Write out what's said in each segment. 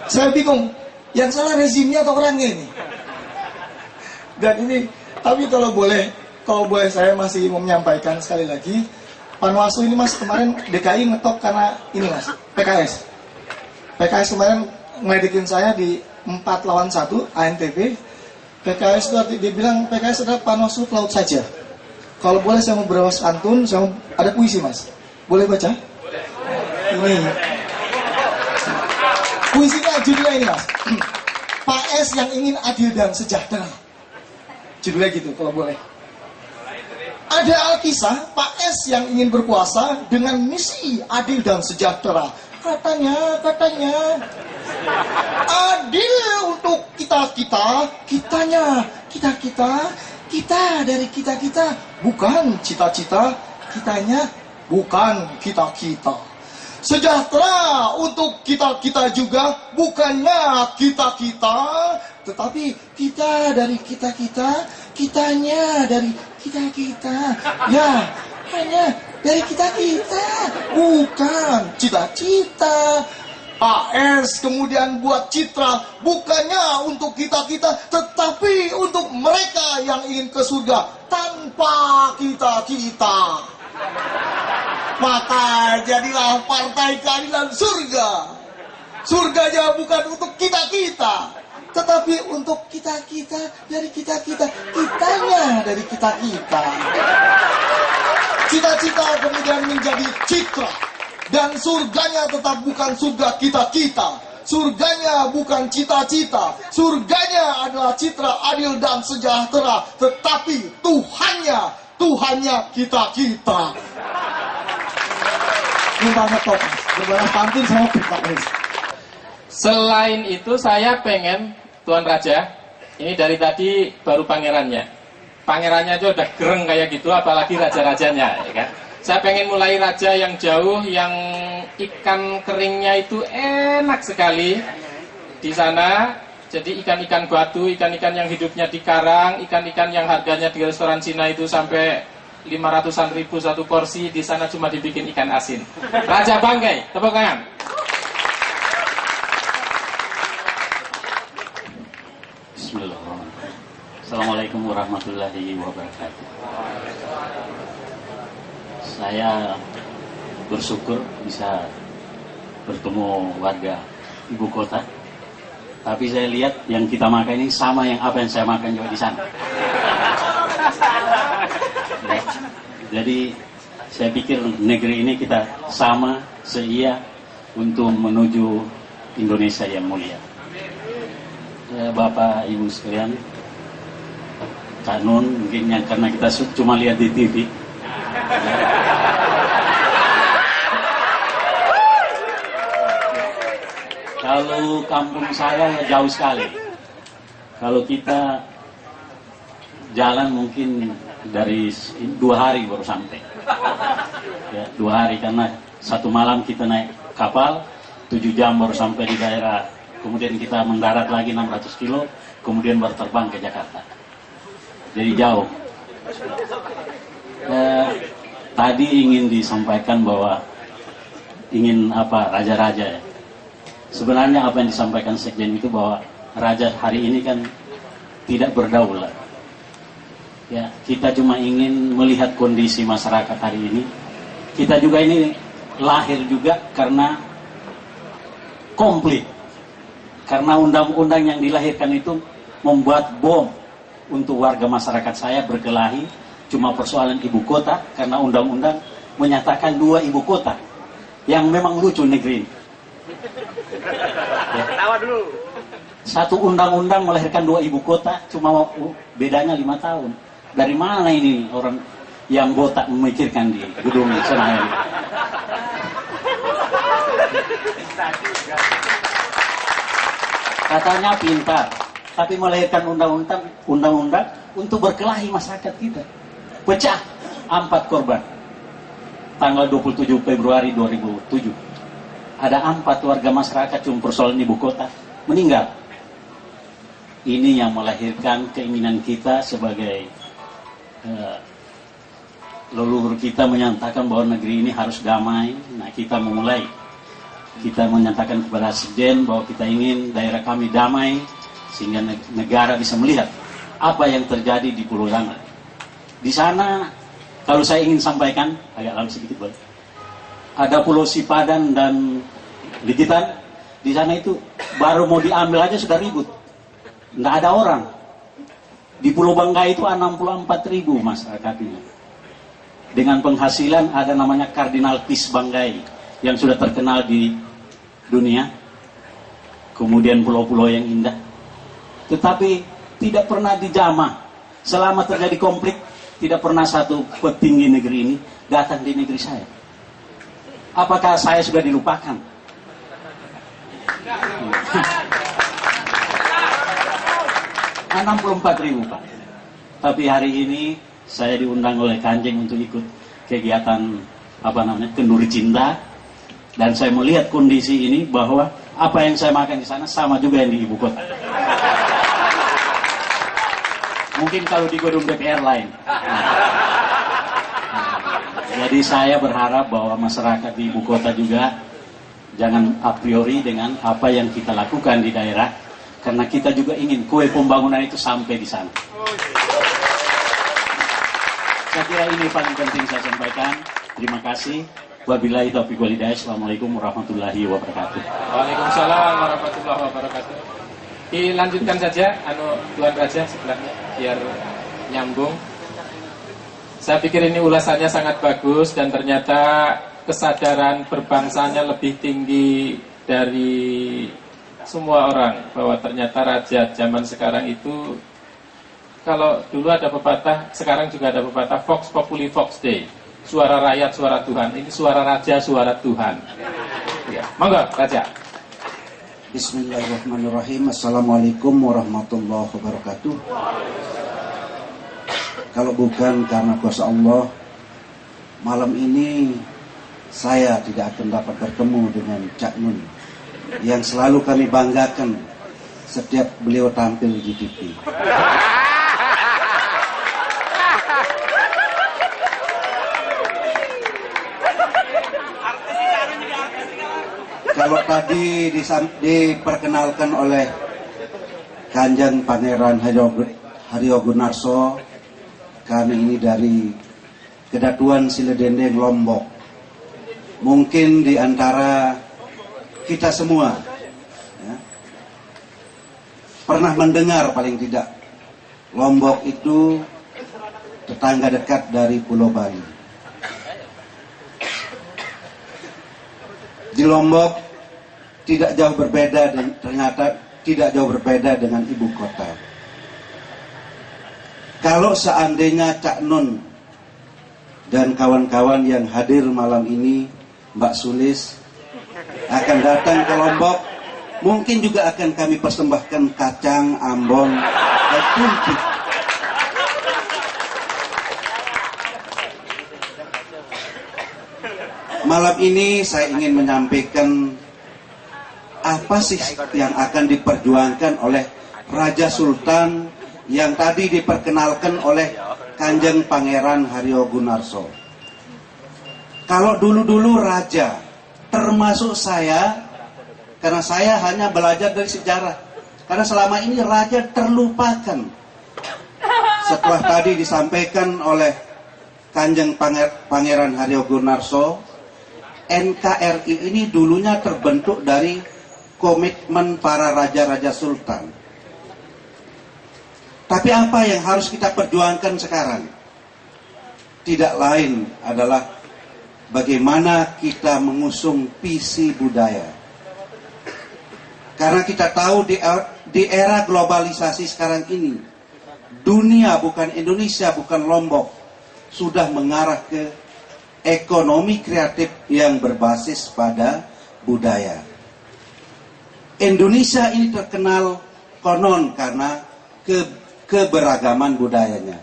Saya bingung, yang salah rezimnya atau orangnya ini? Dan ini, tapi kalau boleh saya masih mau menyampaikan sekali lagi, Panwaslu ini Mas kemarin DKI ngetop karena ini Mas, PKS kemarin ngeledekin saya di 4 lawan 1 ANTV. PKS itu dia bilang PKS adalah Panwaslu pelaut saja. Kalau boleh saya mau berawas pantun, ada puisi Mas, boleh baca? Ini puisinya judulnya ini Mas, Pak S yang ingin adil dan sejahtera. Judulnya gitu kalau boleh. Ada Alkisah Pak S yang ingin berkuasa dengan misi adil dan sejahtera. Katanya adil untuk kitanya, kita dari kita, bukan cita-cita, kitanya bukan kita. Sejahtera untuk kita juga, bukannya kita, tetapi kita dari kita, kitanya dari kita. Ya, hanya dari kita, bukan cita-cita. AS kemudian buat citra, bukannya untuk kita, tetapi untuk mereka yang ingin ke surga tanpa kita. Maka jadilah Partai Keadilan Surga. Surganya bukan untuk kita, tetapi untuk kita dari kita, kitanya dari kita. Cita-cita kemudian menjadi citra, dan surganya tetap bukan surga kita. Surganya bukan cita-cita, surganya adalah citra adil dan sejahtera, tetapi Tuhannya kita. Gimana top? Berbalas pantun sama PKS. Selain itu saya pengen Tuan Raja, ini dari tadi baru pangerannya aja udah gereng kayak gitu, apalagi raja-rajanya, ya kan? Saya pengen mulai raja yang jauh, yang ikan keringnya itu enak sekali di sana. Jadi ikan-ikan batu, ikan-ikan yang hidupnya di karang, ikan-ikan yang harganya di restoran Cina itu sampai 500-an ribu satu porsi, di sana cuma dibikin ikan asin. Raja Banggai, tepuk tangan. Bismillahirrahmanirrahim. Assalamualaikum warahmatullahi wabarakatuh. Saya bersyukur bisa bertemu warga ibu kota. Tapi saya lihat yang kita makan ini sama yang apa yang saya makan juga di sana. Ya. Jadi saya pikir negeri ini kita sama seia untuk menuju Indonesia yang mulia. Bapak Ibu sekalian, Kak Nun mungkin yang karena kita cuma lihat di TV. Kalau kampung saya jauh sekali. Kalau kita jalan mungkin dari 2 hari baru sampai. Ya, 2 hari karena 1 malam kita naik kapal, 7 jam baru sampai di daerah. Kemudian kita mendarat lagi 600 kilo, kemudian berterbang ke Jakarta. Jadi jauh. Tadi ingin disampaikan bahwa ingin apa raja-raja ya. Sebenarnya apa yang disampaikan Sekjen itu bahwa raja hari ini kan tidak berdaulat. Ya, kita cuma ingin melihat kondisi masyarakat hari ini. Kita juga ini lahir juga karena konflik. Karena undang-undang yang dilahirkan itu membuat bom untuk warga masyarakat saya berkelahi. Cuma persoalan ibu kota, karena undang-undang menyatakan 2 ibu kota. Yang memang lucu negeri ini. Ya. Satu undang-undang melahirkan 2 ibu kota, cuma bedanya 5 tahun. Dari mana ini orang yang botak memikirkan di gedung Senayan? Katanya pintar, tapi melahirkan undang-undang untuk berkelahi masyarakat kita. Pecah 4 korban. Tanggal 27 Februari 2007. Ada 4 warga masyarakat cuma persoalan ibu kota meninggal. Ini yang melahirkan keinginan kita sebagai leluhur kita menyatakan bahwa negeri ini harus damai. Nah, kita memulai kita menyatakan kepada Presiden bahwa kita ingin daerah kami damai, sehingga negara bisa melihat apa yang terjadi di Pulau Langat. Di sana, kalau saya ingin sampaikan, agak lama sedikit boleh. Ada Pulau Sipadan dan Ligitan, di sana itu baru mau diambil aja sudah ribut. Nggak ada orang. Di Pulau Banggai itu 64.000 masyarakatnya. Dengan penghasilan ada namanya Kardinal Peace Banggai yang sudah terkenal di dunia. Kemudian pulau-pulau yang indah. Tetapi tidak pernah dijamah. Selama terjadi konflik, tidak pernah satu petinggi negeri ini datang di negeri saya. Apakah saya sudah dilupakan? 64.000 Pak. Tapi hari ini saya diundang oleh Kanjeng untuk ikut kegiatan Kenduri Cinta, dan saya melihat kondisi ini bahwa apa yang saya makan di sana sama juga yang di ibu kota. Mungkin kalau di gedung DPR lain. Jadi saya berharap bahwa masyarakat di ibu kota juga jangan a priori dengan apa yang kita lakukan di daerah, karena kita juga ingin kue pembangunan itu sampai di sana. Saya kira ini paling penting saya sampaikan. Terima kasih. Wabillahi taufiq wal hidayah. Assalamualaikum warahmatullahi wabarakatuh. Waalaikumsalam warahmatullahi wabarakatuh. Dilanjutkan saja, Tuan Raja sebelahnya, biar nyambung. Saya pikir ini ulasannya sangat bagus, dan ternyata kesadaran berbangsanya lebih tinggi dari semua orang, bahwa ternyata raja zaman sekarang itu, kalau dulu ada pepatah, sekarang juga ada pepatah Vox Populi Vox Dei, suara rakyat suara Tuhan. Ini suara raja suara Tuhan. Ya, monggo Raja. Bismillahirrahmanirrahim. Assalamualaikum warahmatullahi wabarakatuh. Kalau bukan karena kuasa Allah, malam ini saya tidak akan dapat bertemu dengan Cak Nun yang selalu kami banggakan setiap beliau tampil di TV. Kalau tadi diperkenalkan oleh Kanjeng Pangeran Haryogunarso, kami ini dari Kedatuan Siledendeng Lombok. Mungkin di antara kita semua ya, pernah mendengar paling tidak Lombok itu tetangga dekat dari Pulau Bali. Di Lombok tidak jauh berbeda, dan ternyata tidak jauh berbeda dengan ibu kota. Kalau seandainya Cak Nun dan kawan-kawan yang hadir malam ini, Mbak Sulis, akan datang ke Lombok, mungkin juga akan kami persembahkan kacang, ambon, dan tumpik. Malam ini saya ingin menyampaikan apa sih yang akan diperjuangkan oleh Raja Sultan yang tadi diperkenalkan oleh Kanjeng Pangeran Haryogunarso. Kalau dulu-dulu raja, termasuk saya, karena saya hanya belajar dari sejarah, karena selama ini raja terlupakan. Setelah tadi disampaikan oleh Kanjeng Pangeran Haryogunarso, NKRI ini dulunya terbentuk dari komitmen para raja-raja sultan. Tapi apa yang harus kita perjuangkan sekarang? Tidak lain adalah bagaimana kita mengusung visi budaya. Karena kita tahu di era globalisasi sekarang ini, dunia, bukan Indonesia, bukan Lombok, sudah mengarah ke ekonomi kreatif yang berbasis pada budaya. Indonesia ini terkenal konon karena keberagaman budayanya.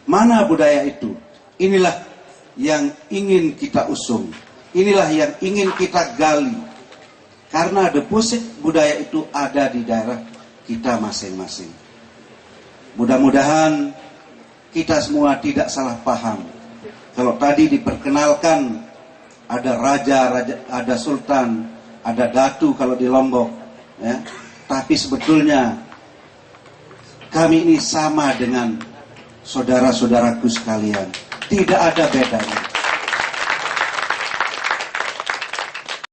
Mana budaya itu? Inilah yang ingin kita usung. Inilah yang ingin kita gali. Karena deposit budaya itu ada di daerah kita masing-masing. Mudah-mudahan kita semua tidak salah paham. Kalau tadi diperkenalkan ada raja, ada sultan, ada datu kalau di Lombok, ya. Tapi sebetulnya kami ini sama dengan saudara-saudaraku sekalian. Tidak ada bedanya.